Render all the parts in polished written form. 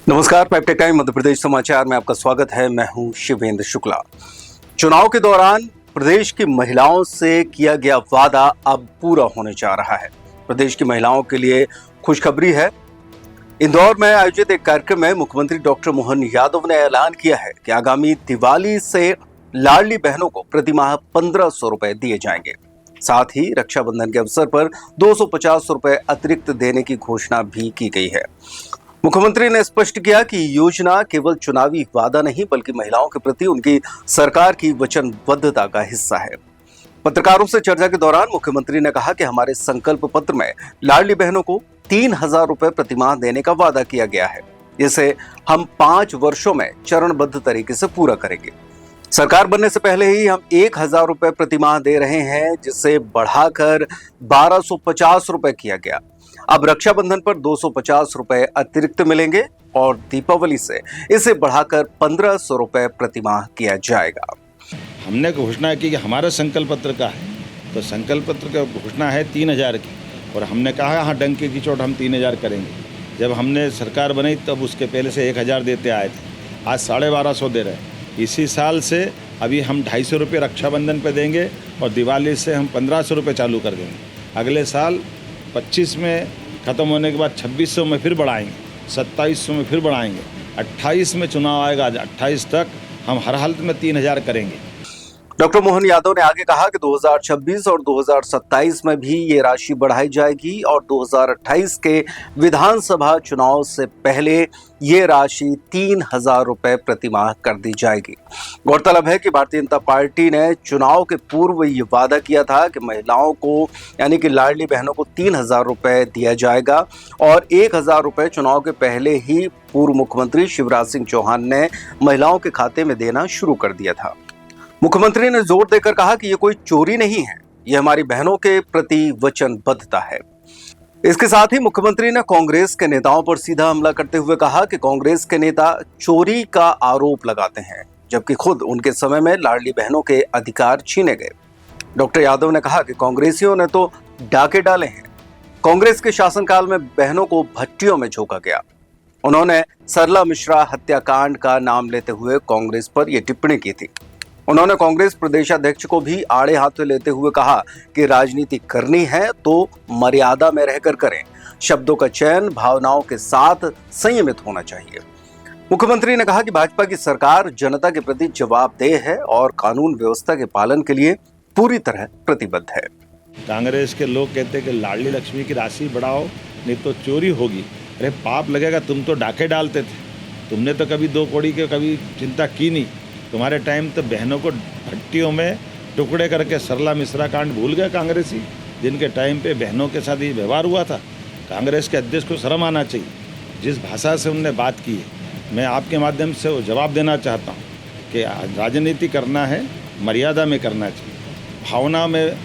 नमस्कार, पैपटेक टाइम मध्य प्रदेश समाचार में आपका स्वागत है। मैं हूं शिवेंद्र शुक्ला। चुनाव के दौरान प्रदेश की महिलाओं से किया गया वादा अब पूरा होने जा रहा है। प्रदेश की महिलाओं के लिए खुशखबरी है। इंदौर में आयोजित एक कार्यक्रम में मुख्यमंत्री डॉक्टर मोहन यादव ने ऐलान किया है कि आगामी दिवाली से लाडली बहनों को प्रतिमाह 1500 रुपए दिए जाएंगे। साथ ही रक्षाबंधन के अवसर पर 250 रुपए अतिरिक्त देने की घोषणा भी की गई है। मुख्यमंत्री ने स्पष्ट किया कि योजना केवल चुनावी वादा नहीं बल्कि महिलाओं के प्रति उनकी सरकार की वचनबद्धता का हिस्सा है। पत्रकारों से चर्चा के दौरान मुख्यमंत्री ने कहा कि हमारे संकल्प पत्र में लाडली बहनों को 3000 रुपए प्रतिमाह देने का वादा किया गया है, जिसे हम 5 वर्षों में चरणबद्ध तरीके से पूरा करेंगे। सरकार बनने से पहले ही हम 1000 रुपए प्रतिमाह दे रहे हैं, जिसे बढ़ाकर 1250 रुपए किया गया। अब रक्षाबंधन पर 250 रुपए अतिरिक्त मिलेंगे और दीपावली से इसे बढ़ाकर 1500 रुपए प्रतिमाह किया जाएगा। हमने घोषणा की कि हमारा संकल्प पत्र का है, तो संकल्प पत्र की घोषणा है 3000 की, और हमने कहा हाँ डंके की चोट हम 3000 करेंगे। जब हमने सरकार बनाई तब उसके पहले से 1000 देते आए थे, आज 1250 दे रहे हैं। इसी साल से अभी हम 250 रुपये रक्षाबंधन पे देंगे और दिवाली से हम 1500 रुपये चालू कर देंगे। अगले साल 25 में ख़त्म होने के बाद 2600 में फिर बढ़ाएंगे, 2700 में फिर बढ़ाएंगे, 28 में चुनाव आएगा, 28 तक हम हर हालत में 3000 करेंगे। डॉक्टर मोहन यादव ने आगे कहा कि 2026 और 2027 में भी ये राशि बढ़ाई जाएगी और 2028 के विधानसभा चुनाव से पहले ये राशि 3000 रुपए प्रतिमाह कर दी जाएगी। गौरतलब है कि भारतीय जनता पार्टी ने चुनाव के पूर्व ये वादा किया था कि महिलाओं को यानी कि लाडली बहनों को 3000 रुपए दिया जाएगा और 1000 रुपए चुनाव के पहले ही पूर्व मुख्यमंत्री शिवराज सिंह चौहान ने महिलाओं के खाते में देना शुरू कर दिया था। मुख्यमंत्री ने जोर देकर कहा कि ये कोई चोरी नहीं है, ये हमारी बहनों के प्रति वचनबद्धता है। इसके साथ ही मुख्यमंत्री ने कांग्रेस के नेताओं पर सीधा हमला करते हुए कहा कि कांग्रेस के नेता चोरी का आरोप लगाते हैं, जबकि खुद उनके समय में लाडली बहनों के अधिकार छीने गए। डॉक्टर यादव ने कहा कि कांग्रेसियों ने तो डाके डाले हैं। कांग्रेस के शासनकाल में बहनों को भट्टियों में झोंका गया। उन्होंने सरला मिश्रा हत्याकांड का नाम लेते हुए कांग्रेस पर यह टिप्पणी की थी। उन्होंने कांग्रेस प्रदेशाध्यक्ष को भी आड़े हाथों लेते हुए कहा कि राजनीति करनी है तो मर्यादा में रहकर करें, शब्दों का चयन भावनाओं के साथ संयमित होना चाहिए। मुख्यमंत्री ने कहा कि भाजपा की सरकार जनता के प्रति जवाबदेह है और कानून व्यवस्था के पालन के लिए पूरी तरह प्रतिबद्ध है। कांग्रेस के लोग कहते हैं कि लाडली लक्ष्मी की राशि बढ़ाओ नहीं तो चोरी होगी। अरे पाप लगेगा, तुम तो डाके डालते थे, तुमने तो कभी 2 कौड़ी की कभी चिंता की नहीं। तुम्हारे टाइम तो बहनों को भट्टियों में टुकड़े करके सरला मिश्रा कांड भूल गए कांग्रेसी, जिनके टाइम पे बहनों के साथ ये व्यवहार हुआ था। कांग्रेस के अध्यक्ष को शर्म आना चाहिए। जिस भाषा से उनने बात की है, मैं आपके माध्यम से वो जवाब देना चाहता हूँ कि राजनीति करना है, मर्यादा में करना चाहिए। भावना में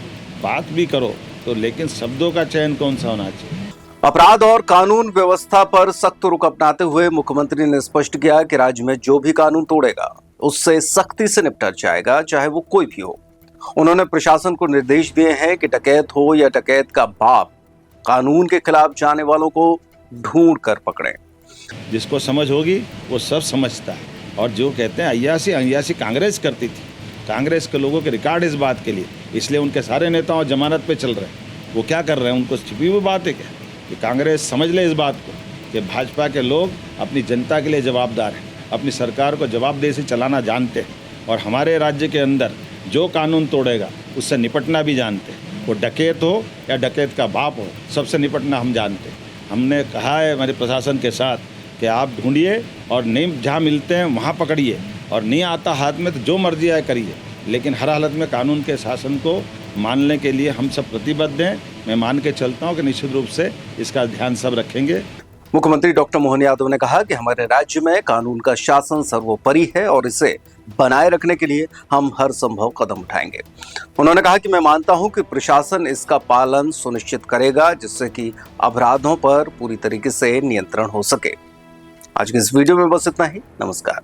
बात भी करो तो, लेकिन शब्दों का चयन कौन सा होना चाहिए। अपराध और कानून व्यवस्था पर सख्त रुख अपनाते हुए मुख्यमंत्री ने स्पष्ट किया कि राज्य में जो भी कानून तोड़ेगा उससे सख्ती से निपटा जाएगा, चाहे वो कोई भी हो। उन्होंने प्रशासन को निर्देश दिए हैं कि डकैत हो या डकैत का बाप, कानून के खिलाफ जाने वालों को ढूंढ कर पकड़ें। जिसको समझ होगी वो सब समझता है। और जो कहते हैं अय्यासी कांग्रेस करती थी, कांग्रेस के लोगों के रिकॉर्ड इस बात के लिए, इसलिए उनके सारे नेताओं जमानत पे चल रहे हैं। वो क्या कर रहे हैं, उनको छिपी हुई बात है क्या कि कांग्रेस समझ ले इस बात को कि भाजपा के लोग अपनी जनता के लिए जवाबदार हैं, अपनी सरकार को जवाबदेही से चलाना जानते हैं और हमारे राज्य के अंदर जो कानून तोड़ेगा उससे निपटना भी जानते हैं। वो डकैत हो या डकैत का बाप हो, सबसे निपटना हम जानते हैं। हमने कहा है हमारे प्रशासन के साथ कि आप ढूंढिए और नहीं जहाँ मिलते हैं वहाँ पकड़िए, और नहीं आता हाथ में तो जो मर्जी आए करिए, लेकिन हर हालत में कानून के शासन को मानने के लिए हम सब प्रतिबद्ध हैं। मैं मान के चलता हूँ कि निश्चित रूप से इसका ध्यान सब रखेंगे। मुख्यमंत्री डॉक्टर मोहन यादव ने कहा कि हमारे राज्य में कानून का शासन सर्वोपरि है और इसे बनाए रखने के लिए हम हर संभव कदम उठाएंगे। उन्होंने कहा कि मैं मानता हूं कि प्रशासन इसका पालन सुनिश्चित करेगा, जिससे कि अपराधों पर पूरी तरीके से नियंत्रण हो सके। आज की इस वीडियो में बस इतना ही। नमस्कार।